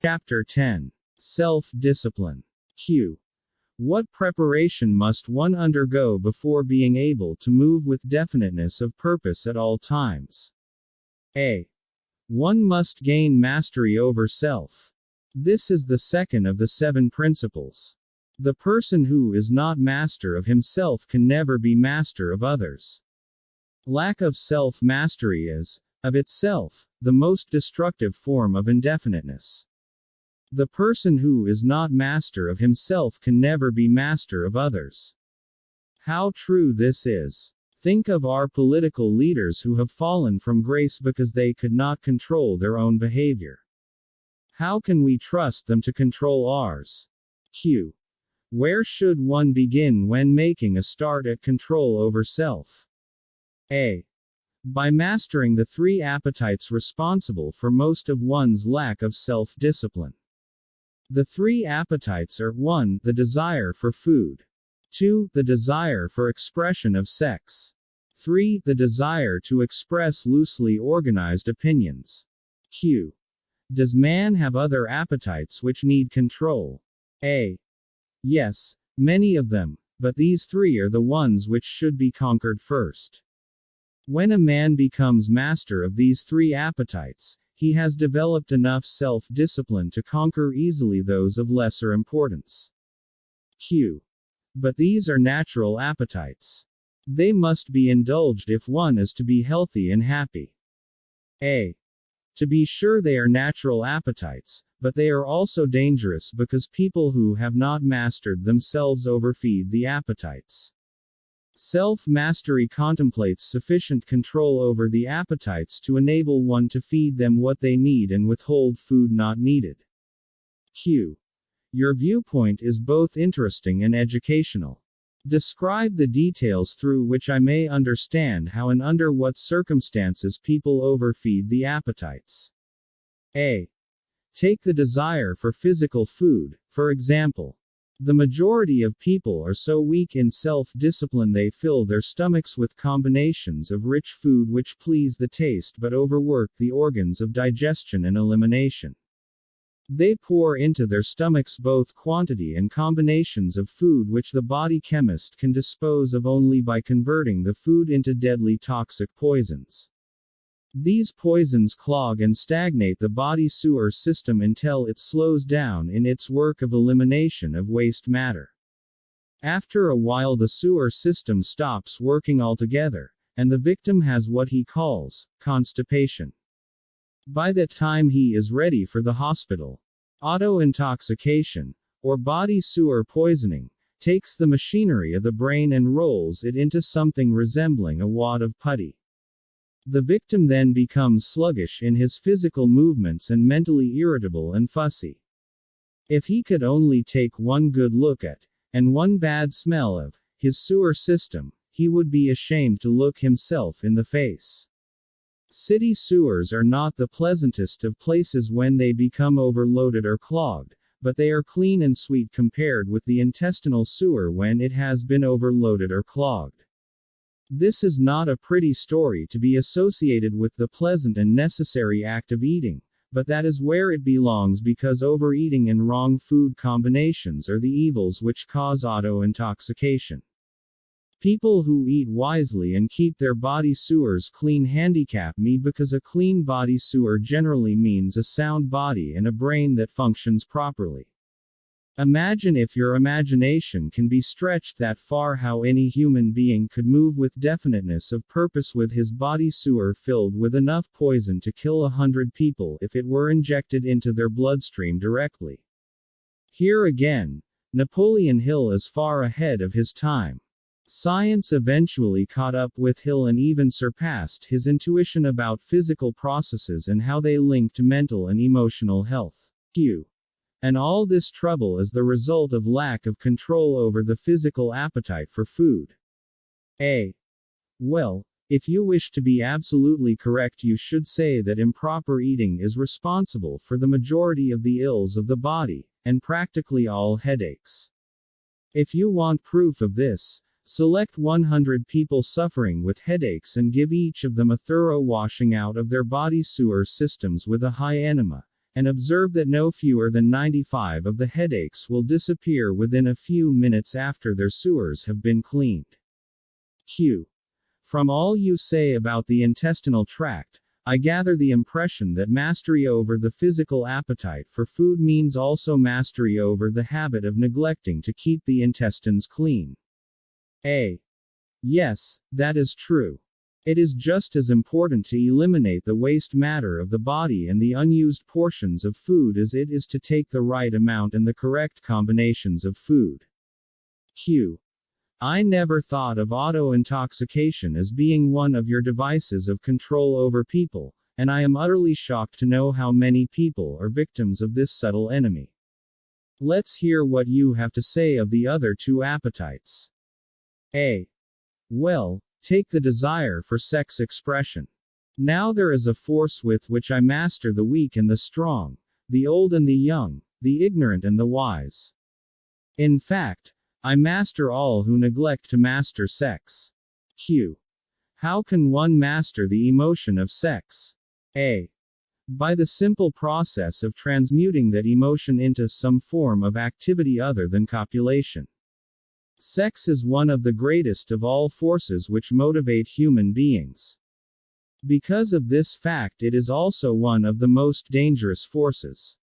Chapter 10. Self-Discipline. Q. What preparation must one undergo before being able to move with definiteness of purpose at all times? A. One must gain mastery over self. This is the second of the 7 principles. The person who is not master of himself can never be master of others. Lack of self-mastery is, of itself, the most destructive form of indefiniteness. The person who is not master of himself can never be master of others. How true this is. Think of our political leaders who have fallen from grace because they could not control their own behavior. How can we trust them to control ours? Q. Where should one begin when making a start at control over self? A. By mastering the 3 appetites responsible for most of one's lack of self-discipline. The 3 appetites are 1. The desire for food. 2. The desire for expression of sex. 3. The desire to express loosely organized opinions. Q. Does man have other appetites which need control? A. Yes, many of them, but these 3 are the ones which should be conquered first. When a man becomes master of these 3 appetites, he has developed enough self-discipline to conquer easily those of lesser importance. Q. But these are natural appetites. They must be indulged if one is to be healthy and happy. A. To be sure, they are natural appetites, but they are also dangerous because people who have not mastered themselves overfeed the appetites. Self-mastery contemplates sufficient control over the appetites to enable one to feed them what they need and withhold food not needed. Q. Your viewpoint is both interesting and educational. Describe the details through which I may understand how and under what circumstances people overfeed the appetites. A. Take the desire for physical food, for example. The majority of people are so weak in self-discipline they fill their stomachs with combinations of rich food which please the taste but overwork the organs of digestion and elimination. They pour into their stomachs both quantity and combinations of food which the body chemist can dispose of only by converting the food into deadly toxic poisons. These poisons clog and stagnate the body sewer system until it slows down in its work of elimination of waste matter. After a while the sewer system stops working altogether, and the victim has what he calls constipation. By the time he is ready for the hospital, auto-intoxication, or body sewer poisoning, takes the machinery of the brain and rolls it into something resembling a wad of putty. The victim then becomes sluggish in his physical movements and mentally irritable and fussy. If he could only take one good look at, and one bad smell of, his sewer system, he would be ashamed to look himself in the face. City sewers are not the pleasantest of places when they become overloaded or clogged, but they are clean and sweet compared with the intestinal sewer when it has been overloaded or clogged. This is not a pretty story to be associated with the pleasant and necessary act of eating, but that is where it belongs because overeating and wrong food combinations are the evils which cause auto-intoxication. People who eat wisely and keep their body sewers clean handicap me because a clean body sewer generally means a sound body and a brain that functions properly. Imagine if your imagination can be stretched that far how any human being could move with definiteness of purpose with his body sewer filled with enough poison to kill 100 people if it were injected into their bloodstream directly. Here again, Napoleon Hill is far ahead of his time. Science eventually caught up with Hill and even surpassed his intuition about physical processes and how they link to mental and emotional health. Q. And all this trouble is the result of lack of control over the physical appetite for food. A. Well, if you wish to be absolutely correct, you should say that improper eating is responsible for the majority of the ills of the body, and practically all headaches. If you want proof of this, select 100 people suffering with headaches and give each of them a thorough washing out of their body sewer systems with a high enema, and observe that no fewer than 95 of the headaches will disappear within a few minutes after their sewers have been cleaned. Q. From all you say about the intestinal tract, I gather the impression that mastery over the physical appetite for food means also mastery over the habit of neglecting to keep the intestines clean. A. Yes, that is true. It is just as important to eliminate the waste matter of the body and the unused portions of food as it is to take the right amount and the correct combinations of food. Q. I never thought of auto-intoxication as being one of your devices of control over people, and I am utterly shocked to know how many people are victims of this subtle enemy. Let's hear what you have to say of the other two appetites. A. Well, take the desire for sex expression. Now there is a force with which I master the weak and the strong, the old and the young, the ignorant and the wise. In fact, I master all who neglect to master sex. Q. How can one master the emotion of sex? A. By the simple process of transmuting that emotion into some form of activity other than copulation. Sex is one of the greatest of all forces which motivate human beings. Because of this fact, it is also one of the most dangerous forces.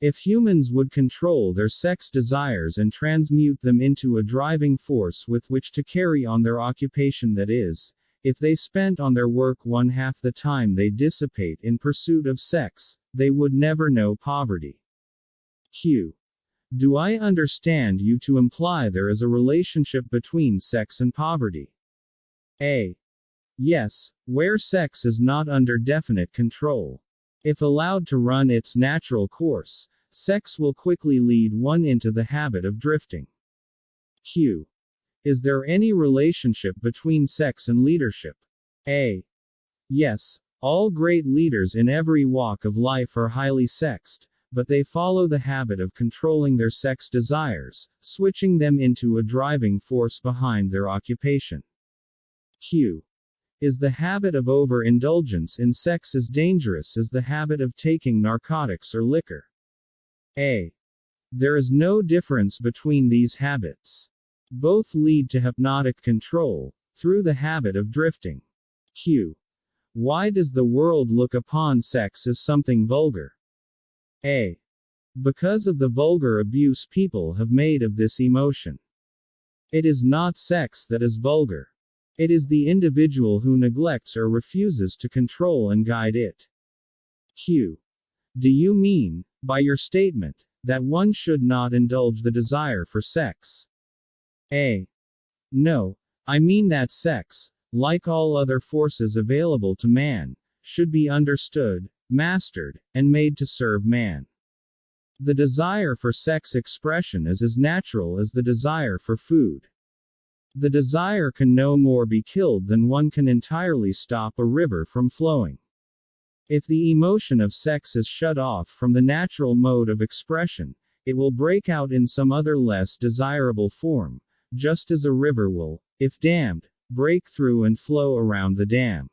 If humans would control their sex desires and transmute them into a driving force with which to carry on their occupation, that is, if they spent on their work 1/2 the time they dissipate in pursuit of sex, they would never know poverty. Q. Do I understand you to imply there is a relationship between sex and poverty? A. Yes, where sex is not under definite control. If allowed to run its natural course, sex will quickly lead one into the habit of drifting. Q. Is there any relationship between sex and leadership? A. Yes, all great leaders in every walk of life are highly sexed, but they follow the habit of controlling their sex desires, switching them into a driving force behind their occupation. Q. Is the habit of overindulgence in sex as dangerous as the habit of taking narcotics or liquor? A. There is no difference between these habits. Both lead to hypnotic control, through the habit of drifting. Q. Why does the world look upon sex as something vulgar? A. Because of the vulgar abuse people have made of this emotion. It is not sex that is vulgar. It is the individual who neglects or refuses to control and guide it. Q. Do you mean, by your statement, that one should not indulge the desire for sex? A. No, I mean that sex, like all other forces available to man, should be understood, mastered, and made to serve man. The desire for sex expression is as natural as the desire for food. The desire can no more be killed than one can entirely stop a river from flowing. If the emotion of sex is shut off from the natural mode of expression, it will break out in some other less desirable form, just as a river will, if dammed, break through and flow around the dam.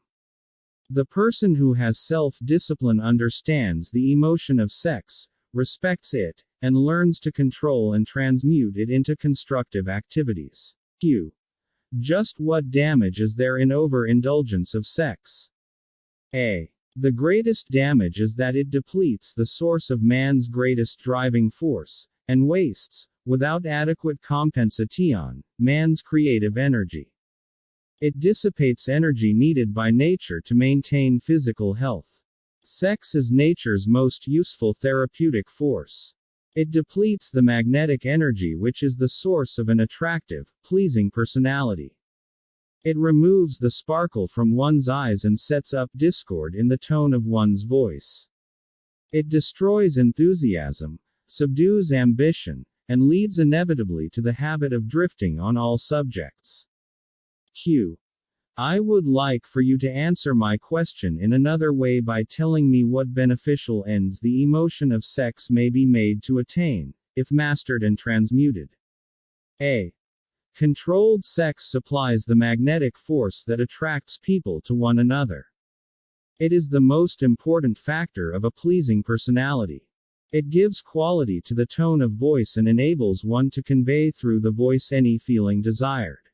The person who has self-discipline understands the emotion of sex, respects it, and learns to control and transmute it into constructive activities. Q. Just what damage is there in overindulgence of sex? A. The greatest damage is that it depletes the source of man's greatest driving force, and wastes, without adequate compensation, man's creative energy. It dissipates energy needed by nature to maintain physical health. Sex is nature's most useful therapeutic force. It depletes the magnetic energy which is the source of an attractive, pleasing personality. It removes the sparkle from one's eyes and sets up discord in the tone of one's voice. It destroys enthusiasm, subdues ambition, and leads inevitably to the habit of drifting on all subjects. Q. I would like for you to answer my question in another way by telling me what beneficial ends the emotion of sex may be made to attain, if mastered and transmuted. A. Controlled sex supplies the magnetic force that attracts people to one another. It is the most important factor of a pleasing personality. It gives quality to the tone of voice and enables one to convey through the voice any feeling desired.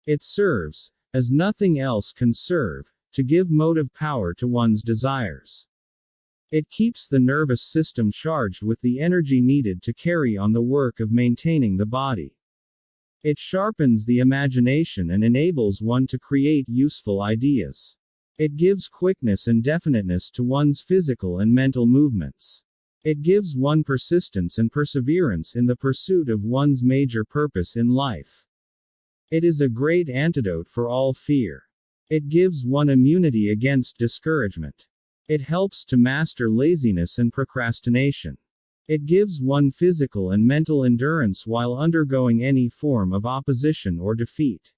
It serves, as nothing else can serve, to give motive power to one's desires. It keeps the nervous system charged with the energy needed to carry on the work of maintaining the body. It sharpens the imagination and enables one to create useful ideas. It gives quickness and definiteness to one's physical and mental movements. It gives one persistence and perseverance in the pursuit of one's major purpose in life. It is a great antidote for all fear. It gives one immunity against discouragement. It helps to master laziness and procrastination. It gives one physical and mental endurance while undergoing any form of opposition or defeat.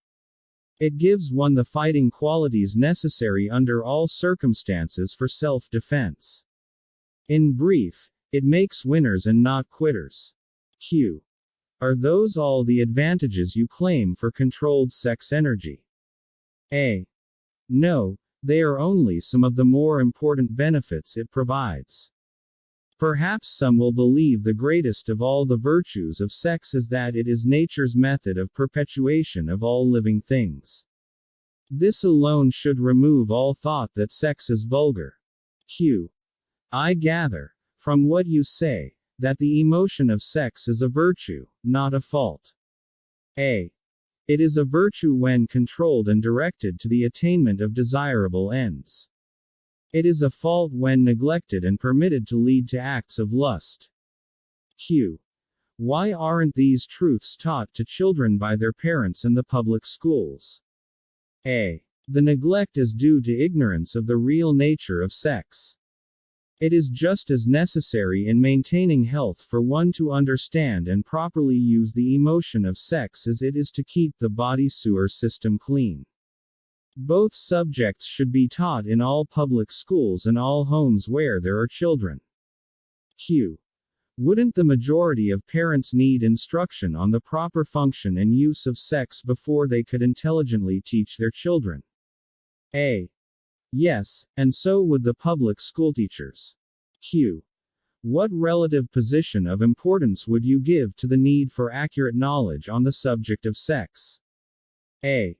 It gives one the fighting qualities necessary under all circumstances for self-defense. In brief, it makes winners and not quitters. Q. Are those all the advantages you claim for controlled sex energy? A. No, they are only some of the more important benefits it provides. Perhaps some will believe the greatest of all the virtues of sex is that it is nature's method of perpetuation of all living things. This alone should remove all thought that sex is vulgar. Q. I gather, from what you say, that the emotion of sex is a virtue, not a fault. A. It is a virtue when controlled and directed to the attainment of desirable ends. It is a fault when neglected and permitted to lead to acts of lust. Q. Why aren't these truths taught to children by their parents in the public schools? A. The neglect is due to ignorance of the real nature of sex. It is just as necessary in maintaining health for one to understand and properly use the emotion of sex as it is to keep the body sewer system clean. Both subjects should be taught in all public schools and all homes where there are children. Q. Wouldn't the majority of parents need instruction on the proper function and use of sex before they could intelligently teach their children? A. Yes, and so would the public schoolteachers. Q. What relative position of importance would you give to the need for accurate knowledge on the subject of sex? A.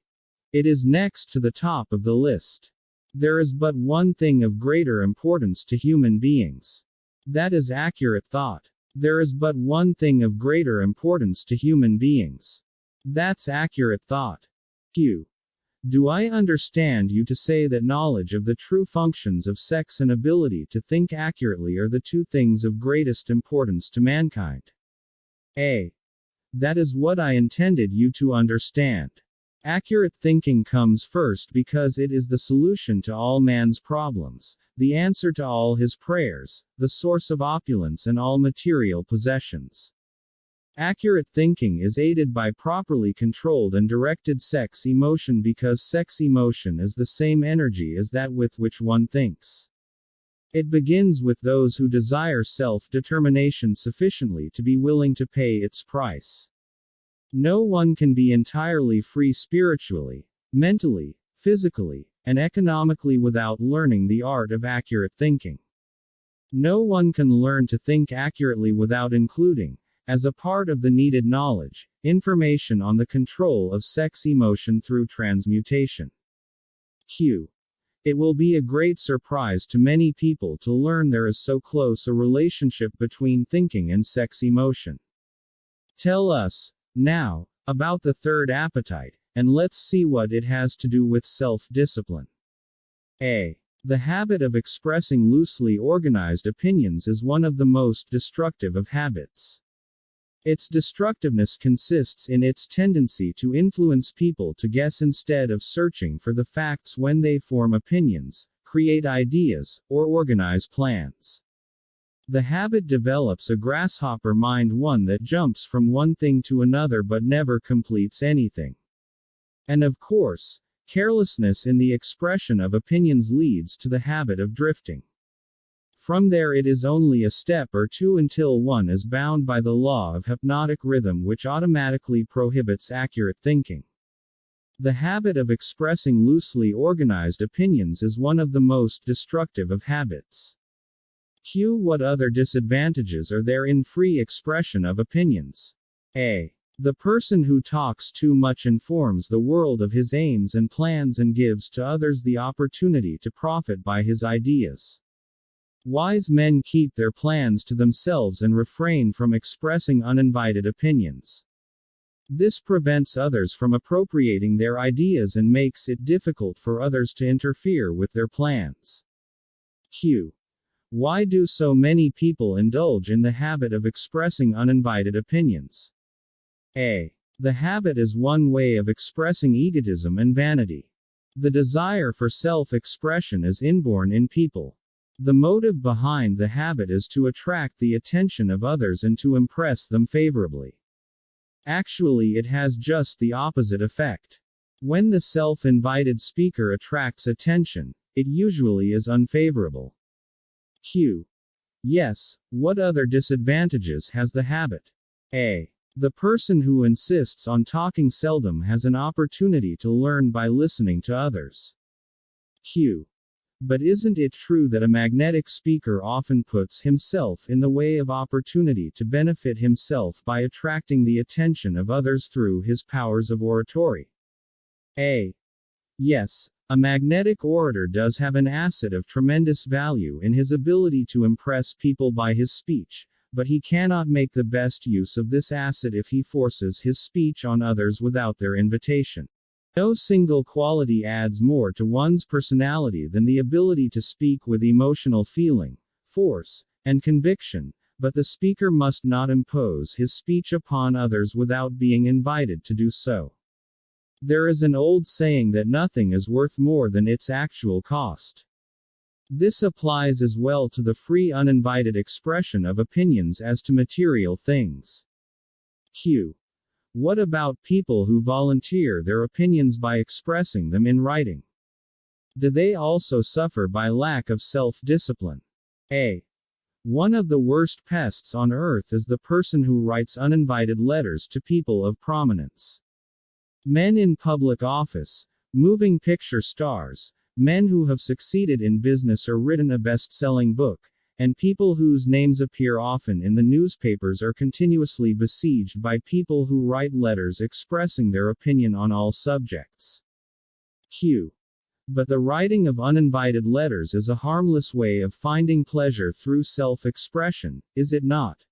It is next to the top of the list. There is but one thing of greater importance to human beings. That is accurate thought. There is but one thing of greater importance to human beings. That's accurate thought. Q. Do I understand you to say that knowledge of the true functions of sex and ability to think accurately are the two things of greatest importance to mankind? A. That is what I intended you to understand. Accurate thinking comes first because it is the solution to all man's problems, the answer to all his prayers, the source of opulence and all material possessions. Accurate thinking is aided by properly controlled and directed sex emotion because sex emotion is the same energy as that with which one thinks. It begins with those who desire self-determination sufficiently to be willing to pay its price. No one can be entirely free spiritually, mentally, physically, and economically without learning the art of accurate thinking. No one can learn to think accurately without including, as a part of the needed knowledge, information on the control of sex emotion through transmutation. Q. It will be a great surprise to many people to learn there is so close a relationship between thinking and sex emotion. Tell us, now, about the third appetite, and let's see what it has to do with self-discipline. A. The habit of expressing loosely organized opinions is one of the most destructive of habits. Its destructiveness consists in its tendency to influence people to guess instead of searching for the facts when they form opinions, create ideas, or organize plans. The habit develops a grasshopper mind, one that jumps from one thing to another but never completes anything. And of course, carelessness in the expression of opinions leads to the habit of drifting. From there it is only a step or two until one is bound by the law of hypnotic rhythm which automatically prohibits accurate thinking. The habit of expressing loosely organized opinions is one of the most destructive of habits. Q. What other disadvantages are there in free expression of opinions? A. The person who talks too much informs the world of his aims and plans and gives to others the opportunity to profit by his ideas. Wise men keep their plans to themselves and refrain from expressing uninvited opinions. This prevents others from appropriating their ideas and makes it difficult for others to interfere with their plans. Q. Why do so many people indulge in the habit of expressing uninvited opinions? A. The habit is one way of expressing egotism and vanity. The desire for self-expression is inborn in people. The motive behind the habit is to attract the attention of others and to impress them favorably. Actually, it has just the opposite effect. When the self-invited speaker attracts attention, it usually is unfavorable. Q. Yes, what other disadvantages has the habit? A. The person who insists on talking seldom has an opportunity to learn by listening to others. Q. But isn't it true that a magnetic speaker often puts himself in the way of opportunity to benefit himself by attracting the attention of others through his powers of oratory? A. Yes, a magnetic orator does have an asset of tremendous value in his ability to impress people by his speech, but he cannot make the best use of this asset if he forces his speech on others without their invitation. No single quality adds more to one's personality than the ability to speak with emotional feeling, force, and conviction, but the speaker must not impose his speech upon others without being invited to do so. There is an old saying that nothing is worth more than its actual cost. This applies as well to the free uninvited expression of opinions as to material things. Q. What about people who volunteer their opinions by expressing them in writing? Do they also suffer by lack of self-discipline? A. One of the worst pests on earth is the person who writes uninvited letters to people of prominence. Men in public office, moving picture stars, men who have succeeded in business or written a best-selling book, and people whose names appear often in the newspapers are continuously besieged by people who write letters expressing their opinion on all subjects. Q. But the writing of uninvited letters is a harmless way of finding pleasure through self-expression, is it not?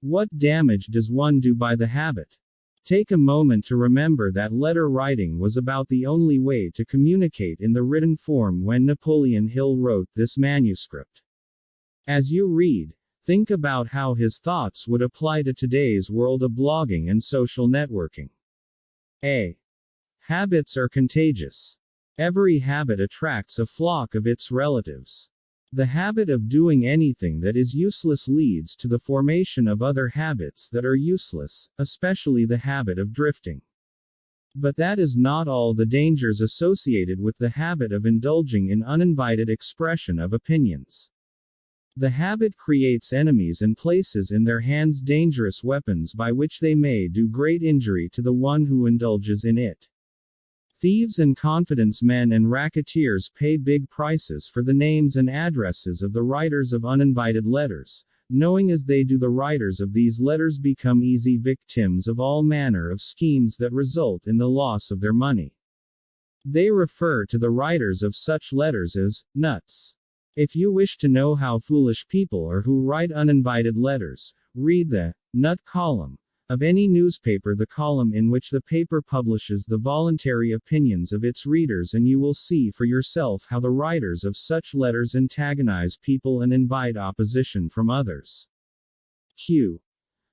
What damage does one do by the habit? Take a moment to remember that letter writing was about the only way to communicate in the written form when Napoleon Hill wrote this manuscript. As you read, think about how his thoughts would apply to today's world of blogging and social networking. A. Habits are contagious. Every habit attracts a flock of its relatives. The habit of doing anything that is useless leads to the formation of other habits that are useless, especially the habit of drifting. But that is not all the dangers associated with the habit of indulging in uninvited expression of opinions. The habit creates enemies and places in their hands dangerous weapons by which they may do great injury to the one who indulges in it. Thieves and confidence men and racketeers pay big prices for the names and addresses of the writers of uninvited letters, knowing as they do the writers of these letters become easy victims of all manner of schemes that result in the loss of their money. They refer to the writers of such letters as nuts. If you wish to know how foolish people are who write uninvited letters, read the nut column of any newspaper, the column in which the paper publishes the voluntary opinions of its readers, and you will see for yourself how the writers of such letters antagonize people and invite opposition from others. Q.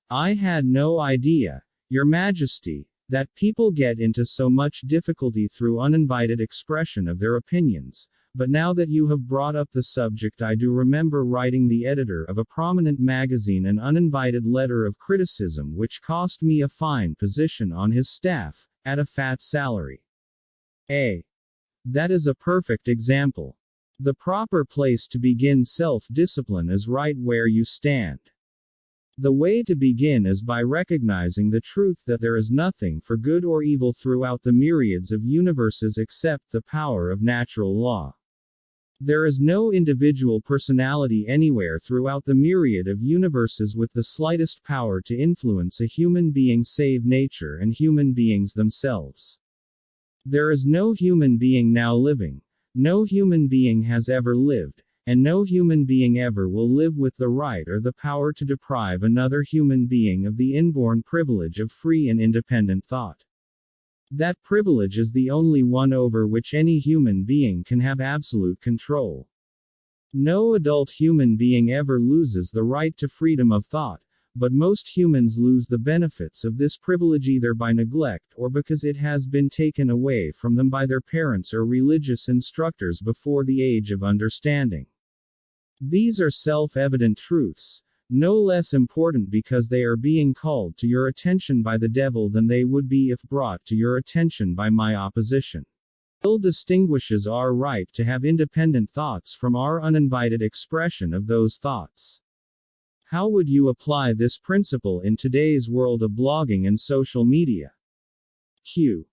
I had no idea, Your Majesty, that people get into so much difficulty through uninvited expression of their opinions. But now that you have brought up the subject, I do remember writing the editor of a prominent magazine an uninvited letter of criticism which cost me a fine position on his staff, at a fat salary. A. That is a perfect example. The proper place to begin self-discipline is right where you stand. The way to begin is by recognizing the truth that there is nothing for good or evil throughout the myriads of universes except the power of natural law. There is no individual personality anywhere throughout the myriad of universes with the slightest power to influence a human being save nature and human beings themselves. There is no human being now living, no human being has ever lived, and no human being ever will live with the right or the power to deprive another human being of the inborn privilege of free and independent thought. That privilege is the only one over which any human being can have absolute control. No adult human being ever loses the right to freedom of thought, but most humans lose the benefits of this privilege either by neglect or because it has been taken away from them by their parents or religious instructors before the age of understanding. These are self-evident truths, no less important because they are being called to your attention by the devil than they would be if brought to your attention by my opposition. Hill distinguishes our right to have independent thoughts from our uninvited expression of those thoughts. How would you apply this principle in today's world of blogging and social media? Q.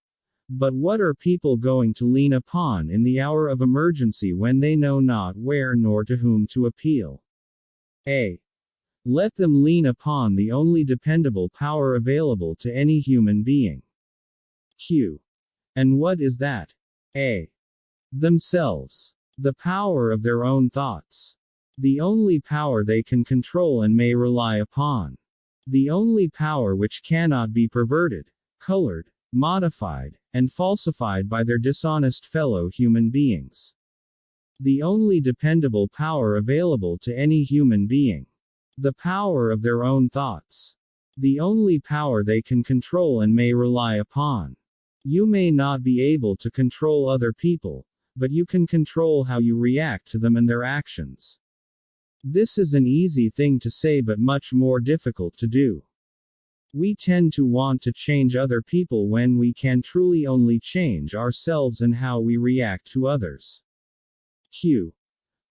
But what are people going to lean upon in the hour of emergency when they know not where nor to whom to appeal? A. Let them lean upon the only dependable power available to any human being. Q. And what is that? A. Themselves. The power of their own thoughts. The only power they can control and may rely upon. The only power which cannot be perverted, colored, modified, and falsified by their dishonest fellow human beings. The only dependable power available to any human being. The power of their own thoughts. The only power they can control and may rely upon. You may not be able to control other people, but you can control how you react to them and their actions. This is an easy thing to say but much more difficult to do. We tend to want to change other people when we can truly only change ourselves and how we react to others. Q.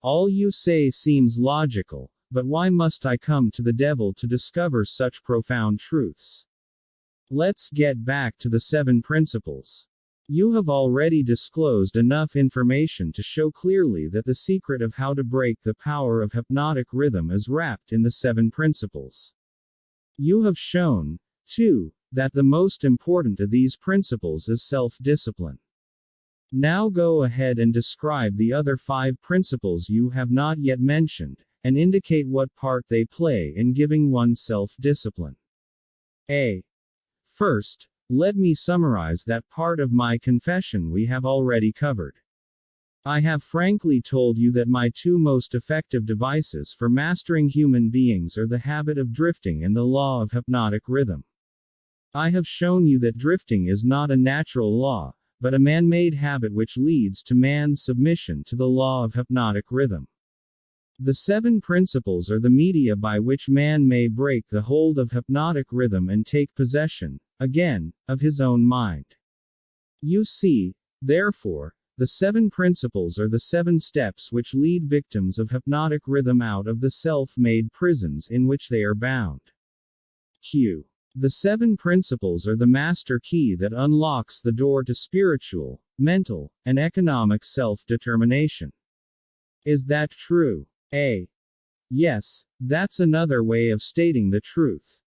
All you say seems logical, but why must I come to the devil to discover such profound truths? Let's get back to the 7 principles. You have already disclosed enough information to show clearly that the secret of how to break the power of hypnotic rhythm is wrapped in the 7 principles. You have shown, too, that the most important of these principles is self-discipline. Now go ahead and describe the other 5 principles you have not yet mentioned, and indicate what part they play in giving one self-discipline. A. First, let me summarize that part of my confession we have already covered. I have frankly told you that my 2 most effective devices for mastering human beings are the habit of drifting and the law of hypnotic rhythm. I have shown you that drifting is not a natural law, but a man-made habit which leads to man's submission to the law of hypnotic rhythm. The 7 principles are the media by which man may break the hold of hypnotic rhythm and take possession, again, of his own mind. You see, therefore, the 7 principles are the 7 steps which lead victims of hypnotic rhythm out of the self-made prisons in which they are bound. Q. The 7 principles are the master key that unlocks the door to spiritual, mental, and economic self-determination. Is that true? A. Yes, that's another way of stating the truth.